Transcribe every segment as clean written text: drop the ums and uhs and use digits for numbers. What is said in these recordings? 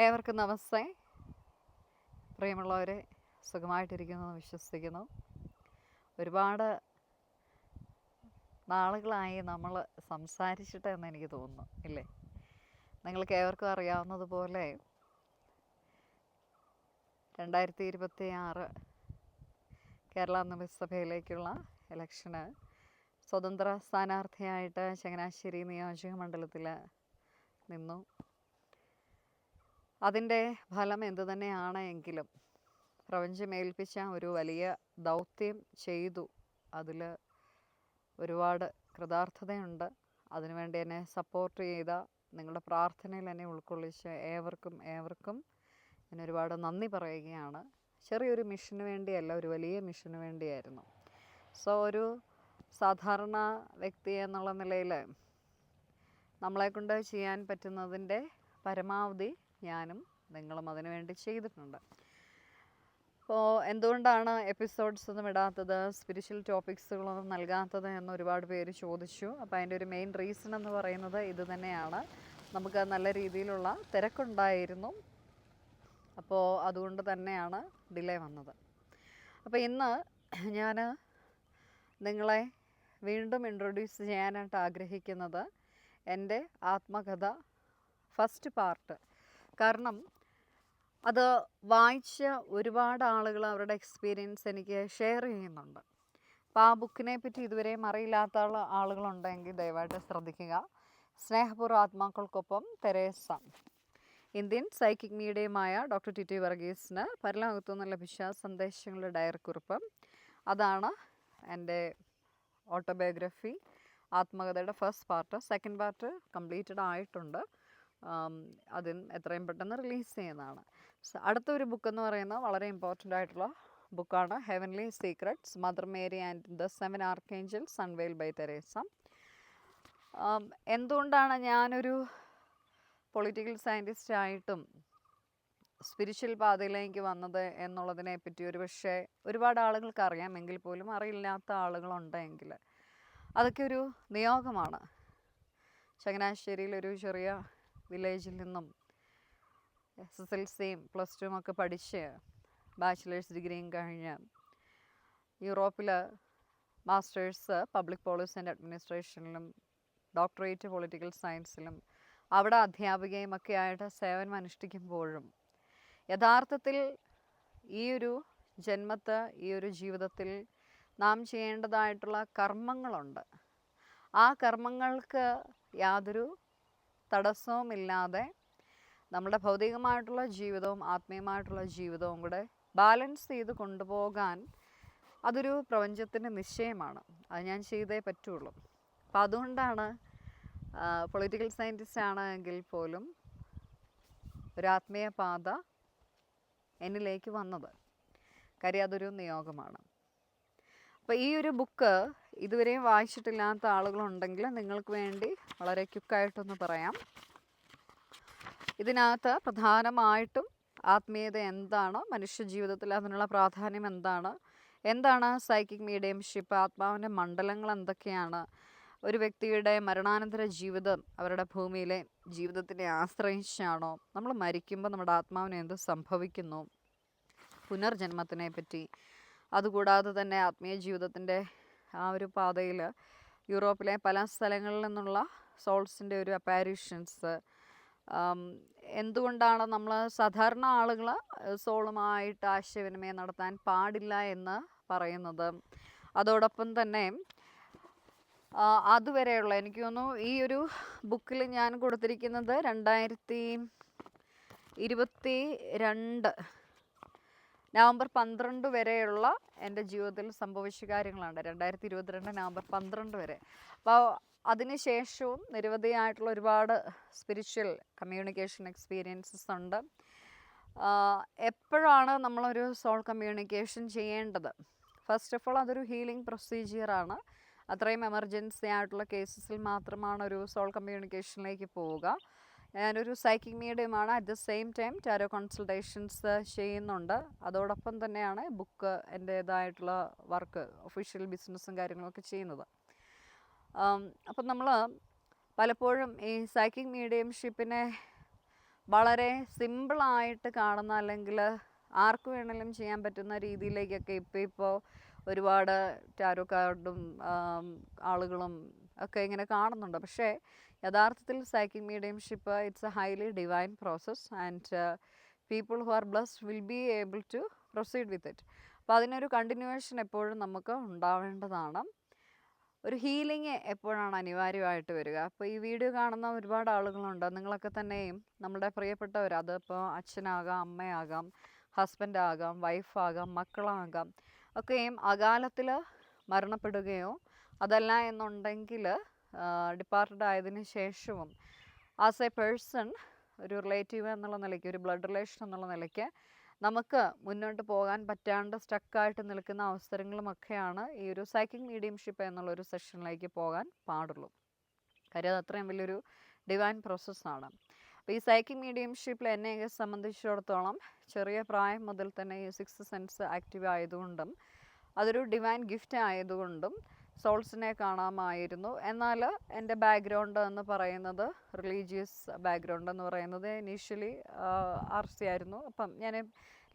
ഏവർക്കും നമസ്തേ. പ്രിയമുള്ളവരെ, സുഖമായിട്ടിരിക്കുന്നു എന്ന് വിശ്വസിക്കുന്നു. ഒരുപാട് നാളുകളായി നമ്മൾ സംസാരിച്ചിട്ട് എന്ന് എനിക്ക് തോന്നുന്നു, ഇല്ലേ? നിങ്ങൾക്ക് ഏവർക്കും അറിയാവുന്നതുപോലെ 2026 കേരള നിയമസഭയിലേക്കുള്ള ഇലക്ഷന് സ്വതന്ത്ര സ്ഥാനാർത്ഥിയായിട്ട് ചങ്ങനാശ്ശേരി നിയോജക മണ്ഡലത്തിൽ നിന്നു. അതിൻ്റെ ഫലം എന്തു തന്നെയാണ് എങ്കിലും പ്രപഞ്ചമേൽപ്പിച്ച ഒരു വലിയ ദൗത്യം ചെയ്തു. അതിൽ ഒരുപാട് കൃതാർത്ഥതയുണ്ട്. അതിനുവേണ്ടി എന്നെ സപ്പോർട്ട് ചെയ്ത, നിങ്ങളുടെ പ്രാർത്ഥനയിൽ എന്നെ ഉൾക്കൊള്ളിച്ച ഏവർക്കും ഞാൻ ഒരുപാട് നന്ദി പറയുകയാണ്. ചെറിയൊരു മിഷന് വേണ്ടിയല്ല, ഒരു വലിയ മിഷന് വേണ്ടിയായിരുന്നു. ഒരു സാധാരണ വ്യക്തി എന്നുള്ള നിലയിൽ നമ്മളെക്കൊണ്ട് ചെയ്യാൻ പറ്റുന്നതിൻ്റെ പരമാവധി ഞാനും നിങ്ങളും അതിനു വേണ്ടി ചെയ്തിട്ടുണ്ട്. എന്തുകൊണ്ടാണ് എപ്പിസോഡ്സ് ഒന്നും ഇടാത്തത്, സ്പിരിച്വൽ ടോപ്പിക്സുകളൊന്നും നൽകാത്തത് എന്ന് ഒരുപാട് പേര് ചോദിച്ചു. അപ്പോൾ അതിൻ്റെ ഒരു മെയിൻ റീസൺ എന്ന് പറയുന്നത് ഇത് തന്നെയാണ്. നമുക്ക് നല്ല രീതിയിലുള്ള തിരക്കുണ്ടായിരുന്നു. അപ്പോൾ അതുകൊണ്ട് തന്നെയാണ് ഡിലേ വന്നത്. അപ്പോൾ ഇന്ന് ഞാൻ നിങ്ങളെ വീണ്ടും ഇൻട്രൊഡ്യൂസ് ചെയ്യാനായിട്ട് ആഗ്രഹിക്കുന്നത് എൻ്റെ ആത്മകഥ ഫസ്റ്റ് പാർട്ട്. കാരണം അത് വായിച്ച ഒരുപാട് ആളുകൾ അവരുടെ എക്സ്പീരിയൻസ് എനിക്ക് ഷെയർ ചെയ്യുന്നുണ്ട്. അപ്പോൾ ആ ബുക്കിനെ പറ്റി ഇതുവരെയും അറിയില്ലാത്ത ആളുകളുണ്ടെങ്കിൽ ദയവായിട്ട് ശ്രദ്ധിക്കുക. സ്നേഹപൂർവ്വ ആത്മാക്കൾക്കൊപ്പം തെരേസ. ഇന്ത്യൻ സൈക്കിക് മീഡിയമായ ഡോക്ടർ ടി വർഗീസിന് പരലോകത്തുനിന്ന് ലഭിച്ച സന്ദേശങ്ങളുടെ ഡയറിക്കുറിപ്പ്. അതാണ് എൻ്റെ ഓട്ടോബയോഗ്രഫി, ആത്മകഥയുടെ first part. Second part completed ആയിട്ടുണ്ട്. അതിന് എത്രയും പെട്ടെന്ന് റിലീസ് ചെയ്യുന്നതാണ്. അടുത്തൊരു ബുക്കെന്ന് പറയുന്നത് വളരെ ഇമ്പോർട്ടൻ്റ് ആയിട്ടുള്ള ബുക്കാണ്, heavenly secrets, mother Mary and the 7 archangels unveiled by Teresa. എന്തുകൊണ്ടാണ് ഞാനൊരു പൊളിറ്റിക്കൽ സയൻറ്റിസ്റ്റായിട്ടും സ്പിരിച്വൽ പാതയിലേക്ക് വന്നത് എന്നുള്ളതിനെ പറ്റി ഒരുപക്ഷെ ഒരുപാട് ആളുകൾക്ക് അറിയാമെങ്കിൽ പോലും അറിയില്ലാത്ത ആളുകളുണ്ടെങ്കിൽ അതൊക്കെ ഒരു നിയോഗമാണ്. ചങ്ങനാശ്ശേരിയിലൊരു ചെറിയ വില്ലേജിൽ നിന്നും SSLCയും +2 ഒക്കെ പഠിച്ച് ബാച്ചിലേഴ്സ് ഡിഗ്രിയും കഴിഞ്ഞ് യൂറോപ്പിൽ മാസ്റ്റേഴ്സ് പബ്ലിക് പോളിസി ആൻഡ് അഡ്മിനിസ്ട്രേഷനിലും ഡോക്ടറേറ്റ് പൊളിറ്റിക്കൽ സയൻസിലും അവിടെ അധ്യാപികയും ഒക്കെ ആയിട്ട് സേവനം അനുഷ്ഠിക്കുമ്പോഴും യഥാർത്ഥത്തിൽ ഈ ഒരു ജന്മത്ത്, ഈ ഒരു ജീവിതത്തിൽ നാം ചെയ്യേണ്ടതായിട്ടുള്ള കർമ്മങ്ങളുണ്ട്. ആ കർമ്മങ്ങൾക്ക് യാതൊരു തടസ്സവുമില്ലാതെ നമ്മുടെ ഭൗതികമായിട്ടുള്ള ജീവിതവും ആത്മീയമായിട്ടുള്ള ജീവിതവും കൂടെ ബാലൻസ് ചെയ്ത് കൊണ്ടുപോകാൻ അതൊരു പ്രപഞ്ചത്തിൻ്റെ നിശ്ചയമാണ്. അത് ഞാൻ ചെയ്തേ പറ്റുള്ളൂ. അപ്പം അതുകൊണ്ടാണ് പൊളിറ്റിക്കൽ സയൻറ്റിസ്റ്റ് ആണ് എങ്കിൽ പോലും ഒരു ആത്മീയ പാത എന്നിലേക്ക് വന്നത്. കാര്യം അതൊരു നിയോഗമാണ്. അപ്പോൾ ഈ ഒരു ബുക്ക് ഇതുവരെയും വായിച്ചിട്ടില്ലാത്ത ആളുകളുണ്ടെങ്കിൽ നിങ്ങൾക്ക് വേണ്ടി വളരെ ക്വിക്കായിട്ടൊന്ന് പറയാം. ഇതിനകത്ത് പ്രധാനമായിട്ടും ആത്മീയത എന്താണ്, മനുഷ്യജീവിതത്തിൽ അതിനുള്ള പ്രാധാന്യം എന്താണ് സൈക്കിക് മീഡിയംഷിപ്പ്, ആത്മാവിൻ്റെ മണ്ഡലങ്ങൾ എന്തൊക്കെയാണ്, ഒരു വ്യക്തിയുടെ മരണാനന്തര ജീവിതം അവരുടെ ഭൂമിയിലെ ജീവിതത്തിനെ ആശ്രയിച്ചാണോ, നമ്മൾ മരിക്കുമ്പോൾ നമ്മുടെ ആത്മാവിന് എന്ത് സംഭവിക്കുന്നു, പുനർജന്മത്തിനെ പറ്റി, അതുകൂടാതെ തന്നെ ആത്മീയ ജീവിതത്തിൻ്റെ ആ ഒരു പാതയിൽ യൂറോപ്പിലെ പല സ്ഥലങ്ങളിൽ നിന്നുള്ള സോൾസിൻ്റെ ഒരു അപ്പാരിഷൻസ്, എന്തുകൊണ്ടാണ് നമ്മൾ സാധാരണ ആളുകൾ സോളുമായിട്ട് ആശയവിനിമയം നടത്താൻ പാടില്ല എന്ന് പറയുന്നത്, അതോടൊപ്പം തന്നെ അതുവരെയുള്ള, എനിക്ക് തോന്നുന്നു ഈ ഒരു ബുക്കിൽ ഞാൻ കൊടുത്തിരിക്കുന്നത് 2022 നവംബർ 12 വരെയുള്ള എൻ്റെ ജീവിതത്തിൽ സംഭവിച്ച കാര്യങ്ങളാണ്. 2022 നവംബർ 12 വരെ. അപ്പോൾ അതിനുശേഷവും നിരവധിയായിട്ടുള്ള ഒരുപാട് സ്പിരിച്വൽ കമ്മ്യൂണിക്കേഷൻ എക്സ്പീരിയൻസസ് ഉണ്ട്. എപ്പോഴാണ് നമ്മളൊരു സോൾ കമ്മ്യൂണിക്കേഷൻ ചെയ്യേണ്ടത്? ഫസ്റ്റ് ഓഫ് ഓൾ അതൊരു ഹീലിംഗ് പ്രൊസീജിയറാണ്. അത്രയും എമർജൻസി ആയിട്ടുള്ള കേസസിൽ മാത്രമാണ് ഒരു സോൾ കമ്മ്യൂണിക്കേഷനിലേക്ക് പോവുക. ഞാനൊരു സൈക്കിക് മീഡിയമാണ്. At the same time tarot consultations ചെയ്യുന്നുണ്ട്. അതോടൊപ്പം തന്നെയാണ് ബുക്ക് എൻ്റേതായിട്ടുള്ള വർക്ക്, ഒഫീഷ്യൽ ബിസിനസ്സും കാര്യങ്ങളൊക്കെ ചെയ്യുന്നത്. അപ്പം നമ്മൾ പലപ്പോഴും ഈ സൈക്കിക് മീഡിയംഷിപ്പിനെ വളരെ സിമ്പിളായിട്ട് കാണുന്ന, അല്ലെങ്കിൽ ആർക്ക് വേണമെങ്കിലും ചെയ്യാൻ പറ്റുന്ന രീതിയിലേക്കൊക്കെ ഇപ്പോൾ ഒരുപാട് ടാരോ കാർഡും ആളുകളും ഒക്കെ ഇങ്ങനെ കാണുന്നുണ്ട്. പക്ഷേ യഥാർത്ഥത്തിൽ psychic mediumship it's a highly divine process and people who are blessed will be able to proceed with it. അപ്പോൾ അതിനൊരു കണ്ടിന്യൂവേഷൻ എപ്പോഴും നമുക്ക് ഉണ്ടാവേണ്ടതാണ്. ഒരു ഹീലിംഗ് എപ്പോഴാണ് അനിവാര്യമായിട്ട് വരിക? അപ്പോൾ ഈ വീഡിയോ കാണുന്ന ഒരുപാട് ആളുകളുണ്ട്. നിങ്ങളൊക്കെ തന്നെയും നമ്മുടെ പ്രിയപ്പെട്ടവർ, അതിപ്പോൾ അച്ഛനാകാം, അമ്മയാകാം, ഹസ്ബൻഡാകാം, വൈഫാകാം, മക്കളാകാം, ഒക്കെയും അകാലത്തിൽ മരണപ്പെടുകയോ അതല്ല എന്നുണ്ടെങ്കിൽ ഡിപ്പാർട്ടഡ് ആയതിനു ശേഷവും ആസ് എ പേഴ്സൺ, ഒരു റിലേറ്റീവ് എന്നുള്ള നിലയ്ക്ക്, ഒരു ബ്ലഡ് റിലേഷൻ എന്നുള്ള നിലയ്ക്ക് നമുക്ക് മുന്നോട്ട് പോകാൻ പറ്റാണ്ട് സ്റ്റക്കായിട്ട് നിൽക്കുന്ന അവസരങ്ങളുമൊക്കെയാണ് ഈ ഒരു സൈക്കിക് മീഡിയംഷിപ്പ് എന്നുള്ളൊരു സെഷനിലേക്ക് പോകാൻ പാടുള്ളൂ. കാര്യം അത് അത്രയും വലിയൊരു ഡിവൈൻ പ്രോസസ്സാണ്. അപ്പോൾ ഈ സൈക്കിക് മീഡിയംഷിപ്പിൽ എന്നെയൊക്കെ സംബന്ധിച്ചിടത്തോളം ചെറിയ പ്രായം മുതൽ തന്നെ ഈ 6th സെൻസ് ആക്റ്റീവ് ആയതുകൊണ്ടും അതൊരു ഡിവൈൻ ഗിഫ്റ്റ് ആയതുകൊണ്ടും സോൾസിനെ കാണാമായിരുന്നു. എന്നാൽ എൻ്റെ ബാക്ക്ഗ്രൗണ്ട് എന്ന് പറയുന്നത്, റിലീജിയസ് ബാക്ക്ഗ്രൗണ്ട് എന്ന് പറയുന്നത് ഇനീഷ്യലി RC ആയിരുന്നു. അപ്പം ഞാൻ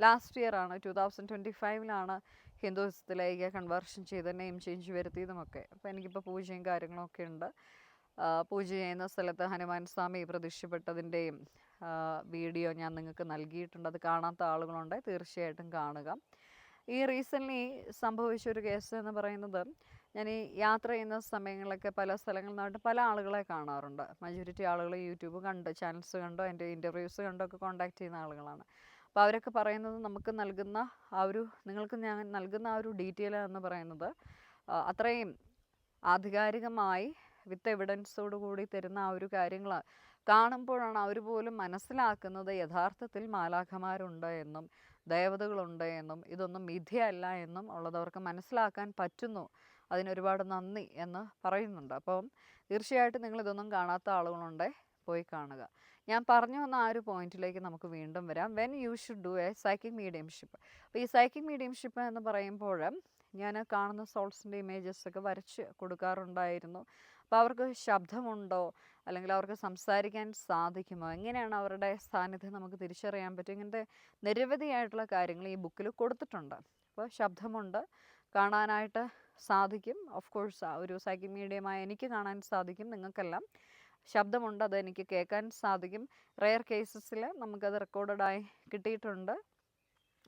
ലാസ്റ്റ് ഇയറാണ് 2025 ഹിന്ദുയിസത്തിലേക്ക് കൺവേർഷൻ ചെയ്ത് നെയിം ചേഞ്ച് വരുത്തിയതുമൊക്കെ. അപ്പോൾ എനിക്കിപ്പോൾ പൂജയും കാര്യങ്ങളൊക്കെ ഉണ്ട്. പൂജ ചെയ്യുന്ന സ്ഥലത്ത് ഹനുമാൻ സ്വാമി പ്രത്യക്ഷപ്പെട്ടതിൻ്റെയും വീഡിയോ ഞാൻ നിങ്ങൾക്ക് നൽകിയിട്ടുണ്ട്. അത് കാണാത്ത ആളുകളുണ്ട്, തീർച്ചയായിട്ടും കാണുക. ഈ റീസെൻ്റ്ലി സംഭവിച്ചൊരു കേസ് എന്ന് പറയുന്നത്, ഞാൻ ഈ യാത്ര ചെയ്യുന്ന സമയങ്ങളിലൊക്കെ പല സ്ഥലങ്ങളിൽ നിന്നായിട്ട് പല ആളുകളെ കാണാറുണ്ട്. മജോറിറ്റി ആളുകൾ യൂട്യൂബ് കണ്ട്, ചാനൽസ് കണ്ടോ, എൻ്റെ ഇൻ്റർവ്യൂസ് കണ്ടോ ഒക്കെ കോൺടാക്ട് ചെയ്യുന്ന ആളുകളാണ്. അപ്പോൾ അവരൊക്കെ പറയുന്നത്, നമുക്ക് നൽകുന്ന ആ ഒരു, നിങ്ങൾക്ക് ഞാൻ നൽകുന്ന ആ ഒരു ഡീറ്റെയിൽ എന്ന് പറയുന്നത് അത്രയും ആധികാരികമായി വിത്ത് എവിഡൻസോട് കൂടി തരുന്ന ആ ഒരു കാര്യങ്ങൾ കാണുമ്പോഴാണ് അവർ പോലും മനസ്സിലാക്കുന്നത് യഥാർത്ഥത്തിൽ മാലാഖമാരുണ്ട് എന്നും ദേവതകളുണ്ട് എന്നും ഇതൊന്നും മിഥ്യയല്ല എന്നും ഉള്ളത് അവർക്ക് മനസ്സിലാക്കാൻ പറ്റുന്നു. അതിനൊരുപാട് നന്ദി എന്ന് പറയുന്നുണ്ട്. അപ്പം തീർച്ചയായിട്ടും നിങ്ങളിതൊന്നും കാണാത്ത ആളുകളുണ്ട്, പോയി കാണുക. ഞാൻ പറഞ്ഞു വന്ന ആ ഒരു പോയിന്റിലേക്ക് നമുക്ക് വീണ്ടും വരാം. When you should do a psychic mediumship. അപ്പോൾ ഈ സൈക്കിക് മീഡിയംഷിപ്പ് എന്ന് പറയുമ്പോൾ ഞാൻ കാണുന്ന സോൾസിൻ്റെ ഇമേജസ് ഒക്കെ വരച്ച് കൊടുക്കാറുണ്ടായിരുന്നു. അപ്പോൾ അവർക്ക് ശബ്ദമുണ്ടോ, അല്ലെങ്കിൽ അവർക്ക് സംസാരിക്കാൻ സാധിക്കുമോ, എങ്ങനെയാണ് അവരുടെ സാന്നിധ്യം നമുക്ക് തിരിച്ചറിയാൻ പറ്റും, ഇങ്ങനത്തെ നിരവധിയായിട്ടുള്ള കാര്യങ്ങൾ ഈ ബുക്കിൽ കൊടുത്തിട്ടുണ്ട്. അപ്പോൾ ശബ്ദമുണ്ട്, കാണാനായിട്ട് സാധിക്കും. ഓഫ് കോഴ്സ് ഒരു സൈക്കിക് മീഡിയമായ എനിക്ക് കാണാൻ സാധിക്കും, നിങ്ങൾക്കെല്ലാം ശബ്ദമുണ്ട്, അത് എനിക്ക് കേൾക്കാൻ സാധിക്കും. റെയർ കേസസിൽ നമുക്കത് റെക്കോർഡഡായി കിട്ടിയിട്ടുണ്ട്,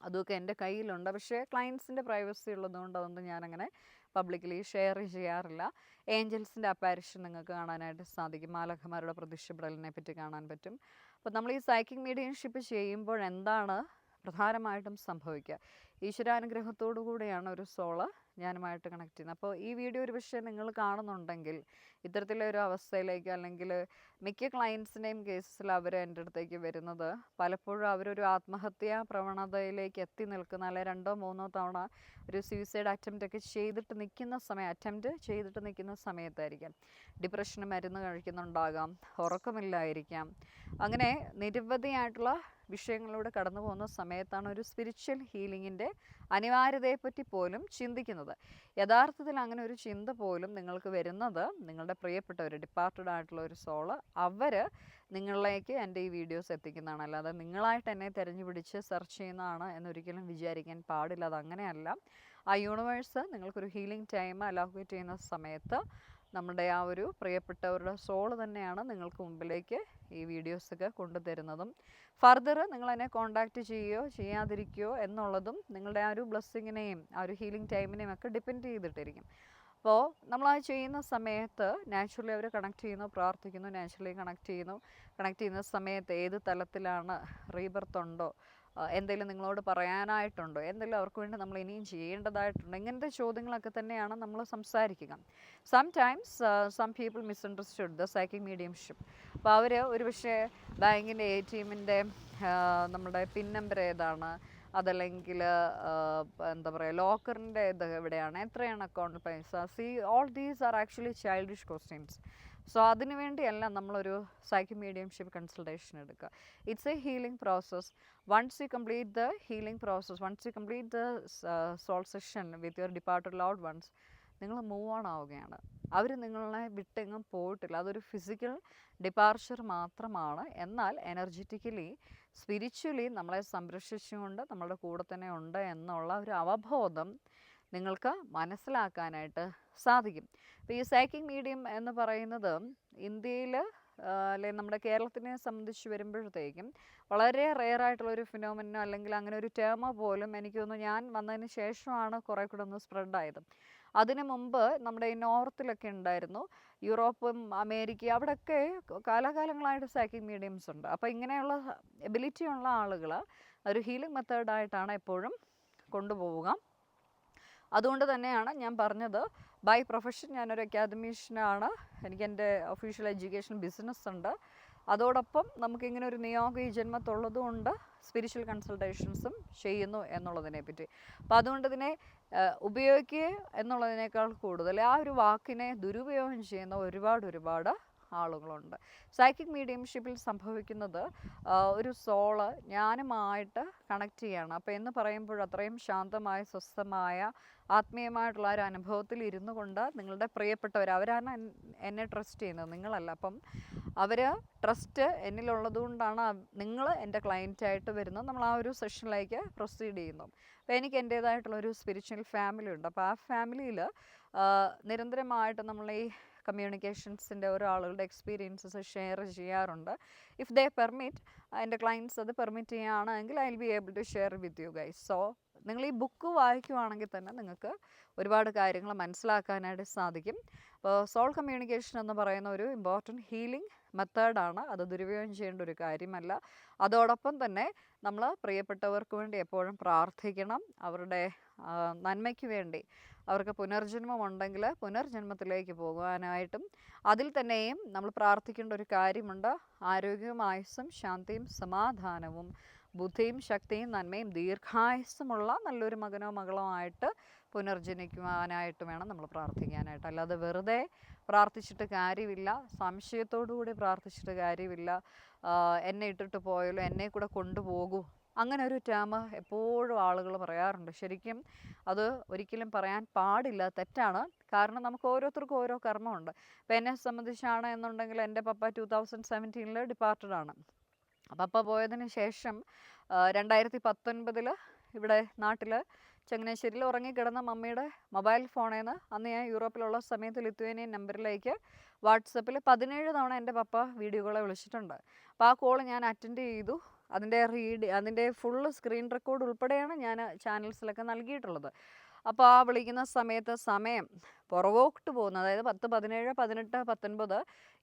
അതൊക്കെ എൻ്റെ കയ്യിലുണ്ട്. പക്ഷേ ക്ലയൻസിൻ്റെ പ്രൈവസി ഉള്ളതുകൊണ്ട് അതൊന്നും ഞാനങ്ങനെ പബ്ലിക്കലി ഷെയർ ചെയ്യാറില്ല. ഏഞ്ചൽസിൻ്റെ അപ്പാരിഷൻ നിങ്ങൾക്ക് കാണാനായിട്ട് സാധിക്കും, മാലാഖമാരുടെ പ്രത്യക്ഷപ്പെടലിനെ പറ്റി കാണാൻ പറ്റും. അപ്പോൾ നമ്മൾ ഈ സൈക്കിക് മീഡിയംഷിപ്പ് ചെയ്യുമ്പോൾ എന്താണ് പ്രധാനമായിട്ടും സംഭവിക്കുക? ഈശ്വരാനുഗ്രഹത്തോടു കൂടിയാണ് ഒരു സോള് ഞാനുമായിട്ട് കണക്ട് ചെയ്യുന്നത്. അപ്പോൾ ഈ വീഡിയോ ഒരു പക്ഷേ നിങ്ങൾ കാണുന്നുണ്ടെങ്കിൽ ഇത്തരത്തിലൊരു അവസ്ഥയിലേക്ക്, അല്ലെങ്കിൽ മിക്ക ക്ലയൻസിൻ്റെയും കേസസിൽ അവർ എൻ്റെ അടുത്തേക്ക് വരുന്നത് പലപ്പോഴും അവരൊരു ആത്മഹത്യാ പ്രവണതയിലേക്ക് എത്തി നിൽക്കുന്ന, അല്ലെങ്കിൽ 2 or 3 തവണ ഒരു സൂയിസൈഡ് അറ്റംപ്റ്റ് ഒക്കെ ചെയ്തിട്ട് നിൽക്കുന്ന സമയത്തായിരിക്കാം. ഡിപ്രഷന് മരുന്ന് കഴിക്കുന്നുണ്ടാകാം, ഉറക്കമില്ലായിരിക്കാം. അങ്ങനെ നിരവധിയായിട്ടുള്ള വിഷയങ്ങളിലൂടെ കടന്നു പോകുന്ന സമയത്താണ് ഒരു സ്പിരിച്വൽ ഹീലിങ്ങിൻ്റെ അനിവാര്യതയെപ്പറ്റി പോലും ചിന്തിക്കുന്നത്. യഥാർത്ഥത്തിൽ അങ്ങനെ ഒരു ചിന്ത പോലും നിങ്ങൾക്ക് വരുന്നത് നിങ്ങളുടെ പ്രിയപ്പെട്ടവർ, ഡിപ്പാർട്ടഡ് ആയിട്ടുള്ള ഒരു സോള്, അവർ നിങ്ങളിലേക്ക് എൻ്റെ ഈ വീഡിയോസ് എത്തിക്കുന്നതാണ്. അല്ലാതെ നിങ്ങളായിട്ട് എന്നെ തിരഞ്ഞു പിടിച്ച് സെർച്ച് ചെയ്യുന്നതാണ് എന്നൊരിക്കലും വിചാരിക്കാൻ പാടില്ല. അതങ്ങനെയല്ല. ആ യൂണിവേഴ്സ് നിങ്ങൾക്കൊരു ഹീലിംഗ് ടൈം അലോക്കേറ്റ് ചെയ്യുന്ന സമയത്ത് നമ്മുടെ ആ ഒരു പ്രിയപ്പെട്ടവരുടെ സോള് തന്നെയാണ് നിങ്ങൾക്ക് മുമ്പിലേക്ക് ഈ വീഡിയോസൊക്കെ കൊണ്ടുതരുന്നതും. ഫർദർ നിങ്ങളെന്നെ കോൺടാക്റ്റ് ചെയ്യുകയോ ചെയ്യാതിരിക്കുകയോ എന്നുള്ളതും നിങ്ങളുടെ ആ ഒരു ബ്ലെസ്സിങ്ങിനെയും ആ ഒരു ഹീലിംഗ് ടൈമിനെയും ഒക്കെ ഡിപ്പെൻഡ് ചെയ്തിട്ടിരിക്കും. അപ്പോൾ നമ്മളത് ചെയ്യുന്ന സമയത്ത് നാച്ചുറലി അവർ കണക്ട് ചെയ്യുന്നു, പ്രാർത്ഥിക്കുന്നു, നാച്ചുറലി കണക്ട് ചെയ്യുന്ന സമയത്ത് ഏത് തലത്തിലാണ്, റീബർത്ത് ഉണ്ടോ, എന്തെങ്കിലും നിങ്ങളോട് പറയാനായിട്ടുണ്ടോ, എന്തെങ്കിലും അവർക്ക് വേണ്ടി നമ്മൾ ഇനിയും ചെയ്യേണ്ടതായിട്ടുണ്ടോ, ഇങ്ങനത്തെ ചോദ്യങ്ങളൊക്കെ തന്നെയാണ് നമ്മൾ സംസാരിക്കുക. Sometimes some people misunderstood the psychic mediumship. അപ്പോൾ അവർ ഒരു പക്ഷേ ബാങ്കിൻ്റെ ATMൻ്റെ നമ്മുടെ പിൻ നമ്പർ ഏതാണ്, അതല്ലെങ്കിൽ എന്താ പറയുക, ലോക്കറിൻ്റെ ഇത് എവിടെയാണ്, എത്രയാണ് അക്കൗണ്ടിൽ പൈസ, all these are actually childish questions. So അതിനു വേണ്ടിയല്ല നമ്മളൊരു സൈക്കിക് മീഡിയംഷിപ്പ് കൺസൾട്ടേഷൻ എടുക്കുക. It's A healing process. Once you complete the healing process, once you complete the soul session with your departed loved ones, നിങ്ങൾ മൂവ് ഓൺ ആവുകയാണ്. അവർ നിങ്ങളെ വിട്ടെങ്ങും പോയിട്ടില്ല. അതൊരു physical departure മാത്രമാണ്. എന്നാൽ എനർജറ്റിക്കലി സ്പിരിച്വലി നമ്മളെ സംരക്ഷിച്ചുകൊണ്ട് നമ്മളുടെ കൂടെ തന്നെ ഉണ്ട് എന്നുള്ള ഒരു അവബോധം നിങ്ങൾക്ക് മനസ്സിലാക്കാനായിട്ട് സാധിക്കും. ഇപ്പോൾ ഈ സൈക്കിക് മീഡിയം എന്ന് പറയുന്നത് ഇന്ത്യയിൽ അല്ലെങ്കിൽ നമ്മുടെ കേരളത്തിനെ സംബന്ധിച്ച് വരുമ്പോഴത്തേക്കും വളരെ റെയറായിട്ടുള്ളൊരു ഫിനോമിനോ അല്ലെങ്കിൽ അങ്ങനെ ഒരു ടേമോ പോലും എനിക്ക് തോന്നുന്നു ഞാൻ വന്നതിന് ശേഷമാണ് കുറേ കൂടെ ഒന്ന് സ്പ്രെഡായത്. അതിന് മുമ്പ് നമ്മുടെ ഈ നോർത്തിലൊക്കെ ഉണ്ടായിരുന്നു, യൂറോപ്പും അമേരിക്ക, അവിടെയൊക്കെ കാലാകാലങ്ങളായിട്ട് സൈക്കിക് മീഡിയംസ് ഉണ്ട്. അപ്പോൾ ഇങ്ങനെയുള്ള എബിലിറ്റി ഉള്ള ആളുകൾ ഒരു ഹീലിംഗ് മെത്തേഡായിട്ടാണ് എപ്പോഴും കൊണ്ടുപോവുക. അതുകൊണ്ട് തന്നെയാണ് ഞാൻ പറഞ്ഞത്, ബൈ പ്രൊഫഷൻ ഞാനൊരു അക്കാദമീഷ്യനാണ്. എനിക്ക് എൻ്റെ ഒഫീഷ്യൽ എഡ്യൂക്കേഷൻ ബിസിനസ് ഉണ്ട്. അതോടൊപ്പം നമുക്കിങ്ങനെ ഒരു നിയോഗം ഈ ജന്മത്തുള്ളതുകൊണ്ട് സ്പിരിച്വൽ കൺസൾട്ടേഷൻസും ചെയ്യുന്നു എന്നുള്ളതിനെ പറ്റി. അപ്പോൾ അതുകൊണ്ട് ഇതിനെ ഉപയോഗിക്കുക എന്നുള്ളതിനേക്കാൾ കൂടുതൽ ആ ഒരു വാക്കിനെ ദുരുപയോഗം ചെയ്യുന്ന ഒരുപാട് ആളുകളുണ്ട്. സൈക്കിക് മീഡിയംഷിപ്പിൽ സംഭവിക്കുന്നത് ഒരു സോള് ഞാനുമായിട്ട് കണക്ട് ചെയ്യുകയാണ്. അപ്പോൾ എന്ന് പറയുമ്പോൾ അത്രയും ശാന്തമായ സ്വസ്ഥമായ ആത്മീയമായിട്ടുള്ള ഒരു അനുഭവത്തിൽ ഇരുന്നു കൊണ്ട് നിങ്ങളുടെ പ്രിയപ്പെട്ടവർ, അവരാണ് എന്നെ ട്രസ്റ്റ് ചെയ്യുന്നത്, നിങ്ങളല്ല. അപ്പം അവർ ട്രസ്റ്റ് എന്നിലുള്ളത് കൊണ്ടാണ് നിങ്ങൾ എൻ്റെ ക്ലയൻറ്റായിട്ട് വരുന്നത്. നമ്മൾ ആ ഒരു സെഷനിലേക്ക് പ്രൊസീഡ് ചെയ്യുന്നു. അപ്പോൾ എനിക്ക് എൻ്റേതായിട്ടുള്ളൊരു സ്പിരിച്വൽ ഫാമിലി ഉണ്ട്. അപ്പോൾ ആ ഫാമിലിയിൽ നിരന്തരമായിട്ട് നമ്മൾ ഈ കമ്മ്യൂണിക്കേഷൻസിൻ്റെ ഓരോ ആളുകളുടെ എക്സ്പീരിയൻസസ് ഷെയർ ചെയ്യാറുണ്ട്. ഇഫ് ദേ പെർമിറ്റ്, എൻ്റെ ക്ലയൻറ്റ്സ് അത് പെർമിറ്റ് ചെയ്യുകയാണെങ്കിൽ I will be able to share with you guys. So നിങ്ങൾ ഈ ബുക്ക് വായിക്കുവാണെങ്കിൽ തന്നെ നിങ്ങൾക്ക് ഒരുപാട് കാര്യങ്ങൾ മനസ്സിലാക്കാനായിട്ട് സാധിക്കും. അപ്പോൾ സോൾ കമ്മ്യൂണിക്കേഷൻ എന്ന് പറയുന്ന ഒരു ഇമ്പോർട്ടൻറ്റ് ഹീലിംഗ് മെത്തേഡാണ്. അത് ദുരുപയോഗം ചെയ്യേണ്ട ഒരു കാര്യമല്ല. അതോടൊപ്പം തന്നെ നമ്മൾ പ്രിയപ്പെട്ടവർക്ക് വേണ്ടി എപ്പോഴും പ്രാർത്ഥിക്കണം. അവരുടെ നന്മയ്ക്ക് വേണ്ടി, അവർക്ക് പുനർജന്മം ഉണ്ടെങ്കിൽ പുനർജന്മത്തിലേക്ക് പോകുവാനായിട്ടും അതിൽ തന്നെയും നമ്മൾ പ്രാർത്ഥിക്കേണ്ട ഒരു കാര്യമുണ്ട്. ആരോഗ്യവും ആയുസ്സും ശാന്തിയും സമാധാനവും ബുദ്ധിയും ശക്തിയും നന്മയും ദീർഘായുസ്സുമുള്ള നല്ലൊരു മകനോ മകളോ ആയിട്ട് പുനർജനിക്കുവാനായിട്ട് വേണം നമ്മൾ പ്രാർത്ഥിക്കാനായിട്ട്. അല്ലാതെ വെറുതെ പ്രാർത്ഥിച്ചിട്ട് കാര്യമില്ല, സംശയത്തോടുകൂടി പ്രാർത്ഥിച്ചിട്ട് കാര്യമില്ല. എന്നെ ഇട്ടിട്ട് പോയാലോ, എന്നെ കൂടെ കൊണ്ടുപോകൂ, അങ്ങനെ ഒരു ടേം എപ്പോഴും ആളുകൾ പറയാറുണ്ട്. ശരിക്കും അത് ഒരിക്കലും പറയാൻ പാടില്ല, തെറ്റാണ്. കാരണം നമുക്ക് ഓരോരുത്തർക്കും ഓരോ കർമ്മമുണ്ട്. ഇപ്പം എന്നെ സംബന്ധിച്ചാണ് എന്നുണ്ടെങ്കിൽ എൻ്റെ പപ്പ 2017 ഡിപ്പാർട്ടഡാണ്. പപ്പ പോയതിന് ശേഷം 2019 ഇവിടെ നാട്ടിൽ ചങ്ങനാശ്ശേരിയിൽ ഉറങ്ങിക്കിടന്ന മമ്മിയുടെ മൊബൈൽ ഫോണിൽ നിന്ന്, അന്ന് ഞാൻ യൂറോപ്പിലുള്ള സമയത്ത് ലിത്വേനിയൻ നമ്പറിലേക്ക് വാട്സപ്പിൽ 17 തവണ എൻ്റെ പപ്പ വീഡിയോ കോളെ വിളിച്ചിട്ടുണ്ട്. അപ്പോൾ ആ കോൾ ഞാൻ അറ്റൻഡ് ചെയ്തു. അതിൻ്റെ ഫുള്ള് സ്ക്രീൻ റെക്കോർഡ് ഉൾപ്പെടെയാണ് ഞാൻ ചാനൽസിലൊക്കെ നൽകിയിട്ടുള്ളത്. അപ്പോൾ ആ വിളിക്കുന്ന സമയത്ത് സമയം പുറകോട്ട് പോകുന്നത്, അതായത് 10, 17, 18, 19,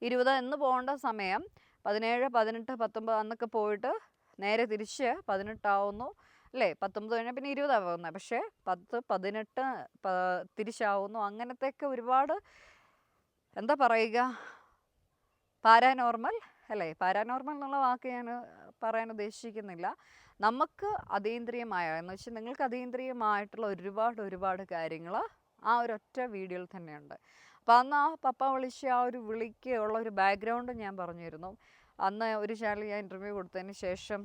20 എന്ന് പോകേണ്ട സമയം 17, 18, 19 അന്നൊക്കെ പോയിട്ട് നേരെ തിരിച്ച് 18 ആവുന്നു, അല്ലേ? 19 കഴിഞ്ഞാൽ പിന്നെ 20 ആവുന്നത്. പക്ഷേ 10, 18 തിരിച്ചാവുന്നു. അങ്ങനത്തെയൊക്കെ ഒരുപാട്, എന്താ പറയുക, പാരാനോർമൽ, അല്ലേ? പാരാനോർമൽ എന്നുള്ള വാക്ക് ഞാൻ പറയാൻ ഉദ്ദേശിക്കുന്നില്ല. നമുക്ക് അതീന്ദ്രിയമായ, എന്ന് വെച്ചാൽ നിങ്ങൾക്ക് അതീന്ദ്രിയമായിട്ടുള്ള ഒരുപാട് കാര്യങ്ങൾ ആ ഒരൊറ്റ വീഡിയോയിൽ തന്നെയുണ്ട്. അപ്പോൾ അന്ന് ആ പപ്പ വിളിച്ച ആ ഒരു വിളിക്ക് ഉള്ള ഒരു ബാക്ക്ഗ്രൗണ്ട് ഞാൻ പറഞ്ഞിരുന്നു. അന്ന് ഒരു ചാനൽ ഞാൻ ഇൻ്റർവ്യൂ കൊടുത്തതിന് ശേഷം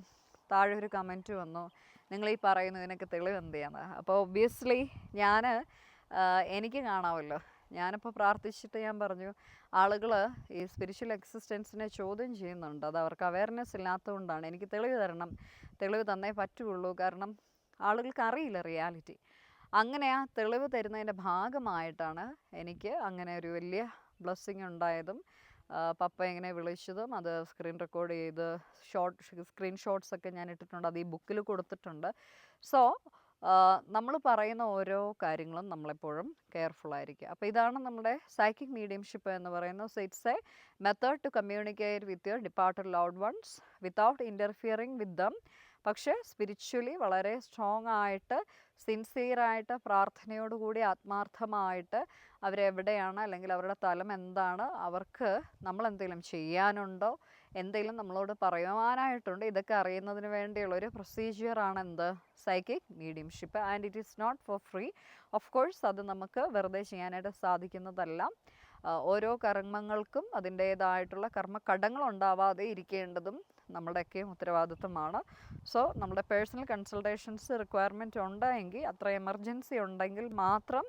താഴെ ഒരു കമൻറ്റ് വന്നു, നിങ്ങൾ ഈ പറയുന്നതിനൊക്കെ തെളിവ് എന്ത് ചെയ്യാന്ന്. അപ്പോൾ ഒബ്വിയസ്ലി എനിക്ക് കാണാമല്ലോ. ഞാനിപ്പോൾ പ്രാർത്ഥിച്ചിട്ട് ഞാൻ പറഞ്ഞു, ആളുകൾ ഈ സ്പിരിച്വൽ എക്സിസ്റ്റൻസിനെ ചോദ്യം ചെയ്യുന്നുണ്ട്. അത് അവർക്ക് അവയർനെസ് ഇല്ലാത്തതുകൊണ്ടാണ്. എനിക്ക് തെളിവ് തരണം, തെളിവ് തന്നേ പറ്റുള്ളൂ. കാരണം ആളുകൾക്ക് അറിയില്ല റിയാലിറ്റി. അങ്ങനെ ആ തെളിവ് തരുന്നതിൻ്റെ ഭാഗമായിട്ടാണ് എനിക്ക് അങ്ങനെ ഒരു വലിയ ബ്ലെസ്സിങ് ഉണ്ടായതും പപ്പ ഇങ്ങനെ വിളിച്ചതും. അത് സ്ക്രീൻ റെക്കോർഡ് ചെയ്ത് സ്ക്രീൻഷോട്ട്സൊക്കെ ഞാൻ ഇട്ടിട്ടുണ്ട്, അത് ഈ ബുക്കിൽ കൊടുത്തിട്ടുണ്ട്. സോ നമ്മൾ പറയുന്ന ഓരോ കാര്യങ്ങളും നമ്മളെപ്പോഴും കെയർഫുള്ളായിരിക്കുക. അപ്പോൾ ഇതാണ് നമ്മുടെ സൈക്കിക് മീഡിയംഷിപ്പ് എന്ന് പറയുന്നത്. So it's a method to communicate with your departed loved ones without interfering with them. പക്ഷേ സ്പിരിച്വലി വളരെ സ്ട്രോങ് ആയിട്ട്, സിൻസിയറായിട്ട്, പ്രാർത്ഥനയോടുകൂടി ആത്മാർത്ഥമായിട്ട് അവരെവിടെയാണ്, അല്ലെങ്കിൽ അവരുടെ തലം എന്താണ്, അവർക്ക് നമ്മളെന്തെങ്കിലും ചെയ്യാനുണ്ടോ, എന്തെങ്കിലും നമ്മളോട് പറയുവാനായിട്ടുണ്ട്, ഇതൊക്കെ അറിയുന്നതിന് വേണ്ടിയുള്ളൊരു പ്രൊസീജിയറാണ് എന്ത്, psychic mediumship. And it is not for free. Of course അത് നമുക്ക് വെറുതെ ചെയ്യാനായിട്ട് സാധിക്കുന്നതല്ല. ഓരോ കർമ്മങ്ങൾക്കും അതിൻ്റേതായിട്ടുള്ള കർമ്മക്കടങ്ങൾ ഉണ്ടാവാതെ ഇരിക്കേണ്ടതും നമ്മുടെയൊക്കെ ഉത്തരവാദിത്വമാണ്. സോ നമ്മുടെ പേഴ്സണൽ കൺസൾട്ടേഷൻസ് റിക്വയർമെൻറ്റ് ഉണ്ടെങ്കിൽ, അത്ര എമർജൻസി ഉണ്ടെങ്കിൽ മാത്രം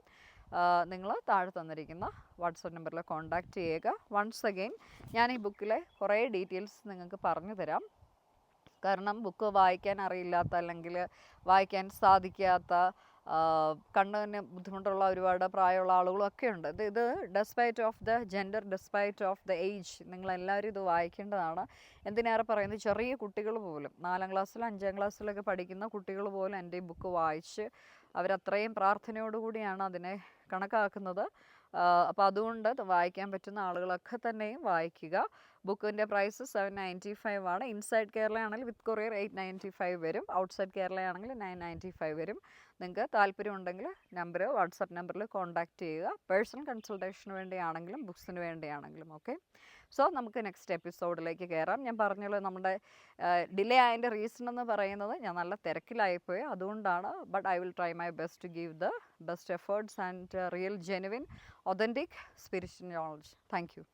നിങ്ങൾ താഴെ തന്നിരിക്കുന്ന വാട്സപ്പ് നമ്പറിൽ കോൺടാക്റ്റ് ചെയ്യുക. വൺസ് അഗെയിൻ ഞാൻ ഈ ബുക്കിലെ കുറേ ഡീറ്റെയിൽസ് നിങ്ങൾക്ക് പറഞ്ഞു തരാം. കാരണം ബുക്ക് വായിക്കാൻ അറിയില്ലാത്ത അല്ലെങ്കിൽ വായിക്കാൻ സാധിക്കാത്ത കണ്ണിന് ബുദ്ധിമുട്ടുള്ള ഒരുപാട് പ്രായമുള്ള ആളുകളൊക്കെ ഉണ്ട്. ഇത് despite of the gender, despite of the age, നിങ്ങളെല്ലാവരും ഇത് വായിക്കേണ്ടതാണ്. എന്തിനേറെ പറയുന്നത്, ചെറിയ കുട്ടികൾ പോലും 4ാം ക്ലാസ്സിലും 5ാം ക്ലാസ്സിലൊക്കെ പഠിക്കുന്ന കുട്ടികൾ പോലും എൻ്റെ ഈ ബുക്ക് വായിച്ച് അവരത്രയും പ്രാർത്ഥനയോടുകൂടിയാണ് അതിനെ കണക്കാക്കുന്നത്. അപ്പോൾ അതുകൊണ്ട് വായിക്കാൻ പറ്റുന്ന ആളുകളൊക്കെ തന്നെയും വായിക്കുക. ബുക്കിൻ്റെ പ്രൈസ് 795 ആണ്. ഇൻസൈഡ് കേരള ആണെങ്കിൽ വിത്ത് കൊറിയർ 895 വരും. ഔട്ട്സൈഡ് കേരള ആണെങ്കിൽ 995 വരും. നിങ്ങൾക്ക് താല്പര്യമുണ്ടെങ്കിൽ വാട്സപ്പ് നമ്പറിൽ കോൺടാക്റ്റ് ചെയ്യുക. പേഴ്സണൽ കൺസൾട്ടേഷന് വേണ്ടിയാണെങ്കിലും ബുക്സിന് വേണ്ടിയാണെങ്കിലും. ഓക്കെ, സോ നമുക്ക് നെക്സ്റ്റ് എപ്പിസോഡിലേക്ക് കയറാം. ഞാൻ പറഞ്ഞല്ലോ നമ്മുടെ ഡിലേ ആയതിൻ്റെ റീസൺ എന്ന് പറയുന്നത് ഞാൻ നല്ല തിരക്കിലായിപ്പോയി, അതുകൊണ്ടാണ്. But I will try my best to give the best efforts and real genuine authentic spiritual knowledge. Thank U.